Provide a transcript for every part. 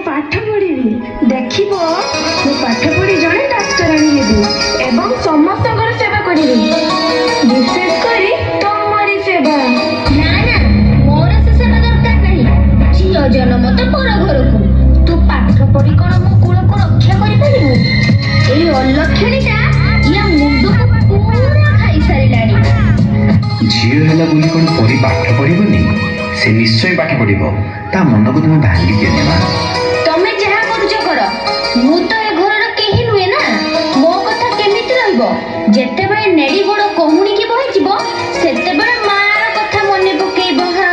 ପାଠ ପଢିବି। ଦେଖିବ ମୁଁ ପାଠ ପଢି ଜଣେ ଡାକ୍ତରାଣୀ ହେବି ଏବଂ ସମସ୍ତଙ୍କର ସେବା କରିବି, ବିଶେଷ କରି ତମରି ସେବା। ନା ନା, ମୋର ସେ ସେବା ଦରକାର ନାହିଁ। ଝିଅ ଜନ୍ମ ତ ପର ଘରକୁ, ତୁ ପାଠ ପଢି କଣ ମୋ କୁଳକୁ ରକ୍ଷା କରିପାରିବୁ? ଏଇ ଅଲକ୍ଷଣୀଟା ୟା ମୁଣ୍ଡକୁ ପୁରା ଖାଇସାରିଲାଣି। ଝିଅ ହେଲା ବୋଲି କଣ ପରି ପାଠ ପଢିବନି? ସେ ନିଶ୍ଚୟ ପାଠ ପଢିବ। ତା ମନକୁ ତୁମେ ଭାଙ୍ଗି ଦିଅନି ମା। ତମେ ଯାହା କରୁଛ କର, ମୁଁ ତ ଏ ଘରର କେହି ନୁହେଁ ନା। ମୋ କଥା କେମିତି ରହିବ? ଯେତେବେଳେ ନେଡି ଗୋଡ କହୁଣିକି ବହିଯିବ ସେତେବେଳେ ମାର କଥା ମନେ ପକେଇବ। ହଁ,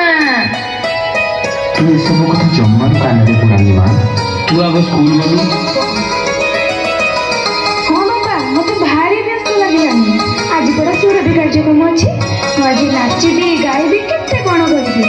ତୁ ଏସବୁ କଥା ଜମାରୁ କାନରେ ପୁରାନି ମା। ତୁ ଆଗ ସ୍କୁଲ ଗଲୁ। ହଁ ବାପା, ମତେ ଭାରି ବ୍ୟସ୍ତ ଲାଗିଲାଣି। ଆଜି ପରା ସୁରଭି କାର୍ଯ୍ୟକ୍ରମ ଅଛି। ମୁଁ ଆଜି ନାଚିବି, ଗାଇବି, କେତେ କଣ କରିବି।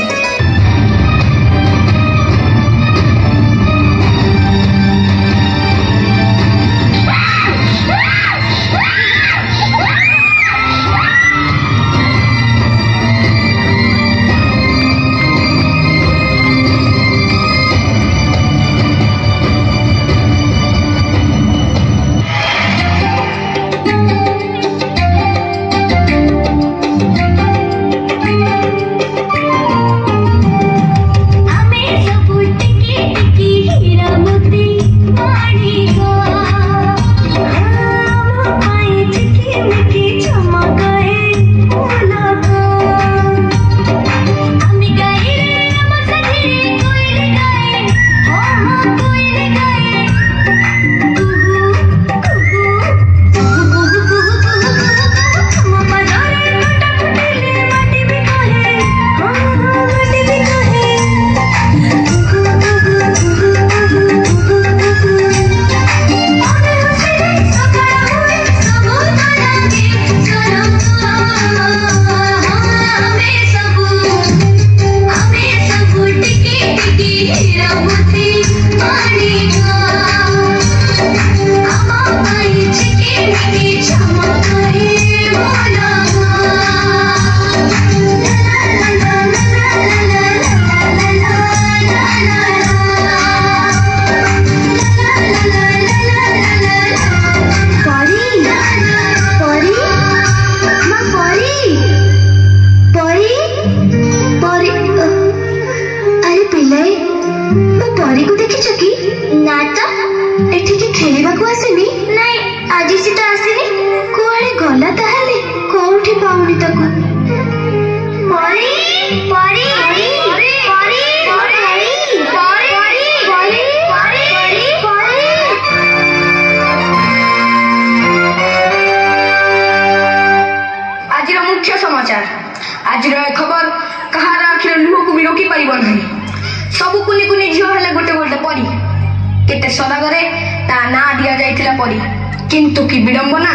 କିନ୍ତୁ କି ବିଡ଼ମ୍ବନା!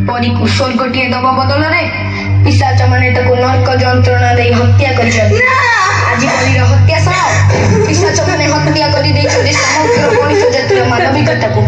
ପରୀକୁ ସ୍ୱର୍ଗଟିଏ ଦବା ବଦଳରେ ପିଶାଚମାନେ ତାକୁ ନର୍କ ଯନ୍ତ୍ରଣା ଦେଇ ହତ୍ୟା କରିଛନ୍ତି। ଆଜି ପରୀର ହତ୍ୟା ସହ ପିଶାଚମାନେ ହତ୍ୟା କରି ଦେଇଛନ୍ତି ସମଗ୍ର ମଣିଷ ଜାତିର ମାନବିକତାକୁ।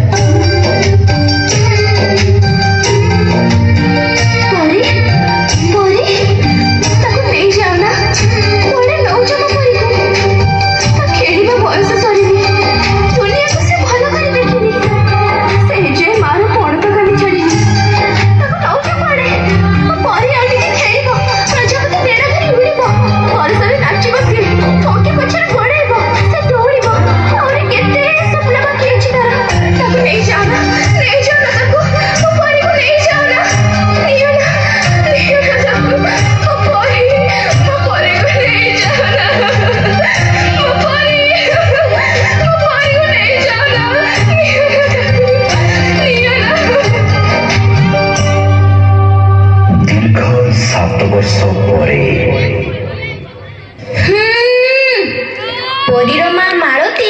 ପରୀର ମା ମାଳତୀ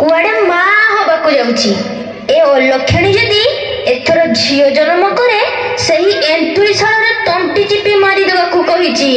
କୁଆଡେ ମା ହବାକୁ ଯାଉଛି। ଏ ଅଲକ୍ଷଣୀ ଯଦି ଏଥର ଝିଅ ଜନ୍ମ କରେ, ସେହି ଏନ୍ତୁଳି ଶାଳରେ ତଣ୍ଟି ଚିପି ମାରିଦେବାକୁ କହିଛି।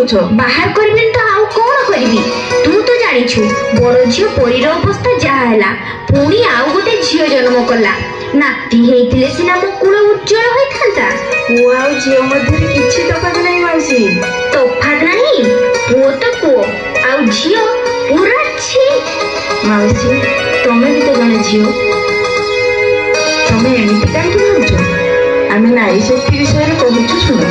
କହୁଛ? ବାହାର କରିବିନି ତ ଆଉ କଣ କରିବି? ତୁ ତ ଜାଣିଛୁ ବଡ ଝିଅ ପରୀର ଅବସ୍ଥା ଯାହା ହେଲା, ପୁଣି ଆଉ ଗୋଟେ ଝିଅ ଜନ୍ମ କଲା। ନାତି ହେଇଥିଲେ ସିନା ମୋ କୁଳ ଉଜ୍ଜଳ ହୋଇଥାନ୍ତା। ପୁଅ ଆଉ ଝିଅ ମଧ୍ୟରେ କିଛି ତଫାତ ନାହିଁ ମାଉସୀ। ତଫାତ ନାହିଁ? ପୁଅ ତ ପୁଅ, ଆଉ ଝିଅ ପୁରା ଛି। ମାଉସୀ, ତମେ ବି ତ ଜଣେ ଝିଅ। ତମେ ଏମିତି କାହିଁକି ଭାବୁଛ? ଆମେ ନାରୀ ଶକ୍ତି ବିଷୟରେ କହୁଛୁ, ଶୁଣ।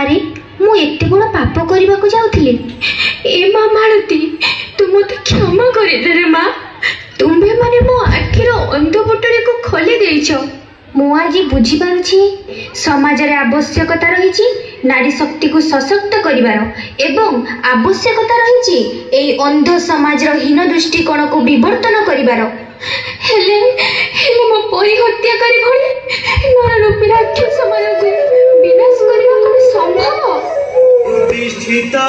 ଆରେ ମୁଁ ଏତେ ବଡ଼ ପାପ କରିବାକୁ ଯାଉଥିଲି। ଏ ମା ମାଳତୀ, ତୁ ମତେ କ୍ଷମା କରିଦେ ମା। ତୁମ୍ଭେ ମାନେ ମୋ ଆଖିର ଅନ୍ଧପୁଟୁଳିକୁ ଖୋଲି ଦେଇଛ। ମୁଁ ଆଜି ବୁଝିପାରୁଛି ସମାଜରେ ଆବଶ୍ୟକତା ରହିଛି ନାରୀ ଶକ୍ତିକୁ ସଶକ୍ତ କରିବାର, ଏବଂ ଆବଶ୍ୟକତା ରହିଛି ଏହି ଅନ୍ଧ ସମାଜର ହୀନ ଦୃଷ୍ଟିକୋଣକୁ ବିବର୍ତ୍ତନ କରିବାର। ହେଲେ ହେଲେ ମୋ ପରି ହତ୍ୟାକାରୀ ଭଳି ନରରୂପୀ ରାକ୍ଷସମାନଙ୍କୁ ବିନାଶ କରିବା କଣ ସମ୍ଭବ? ପ୍ରତିଷ୍ଠିତା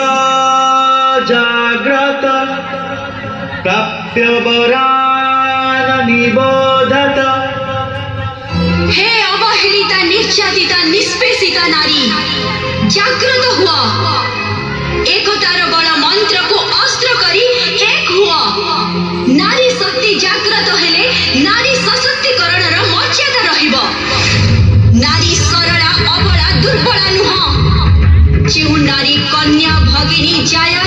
ଜାଗ୍ରତ ପ୍ରାପ୍ୟ ବରାନ ନିବୋଧତ। हे अवहेलिता, निर्यातिता, निष्पेषिता नारी, जागृत हुआ। एकतार बड़ मंत्र को अस्त्र करी एक हुआ। नारी शक्ति जागृत हेले नारी सशक्तिकरण मर्यादा रहिबो। नारी सरला, अबला, दुर्बला नुह। जो नारी कन्या भगिनी जाय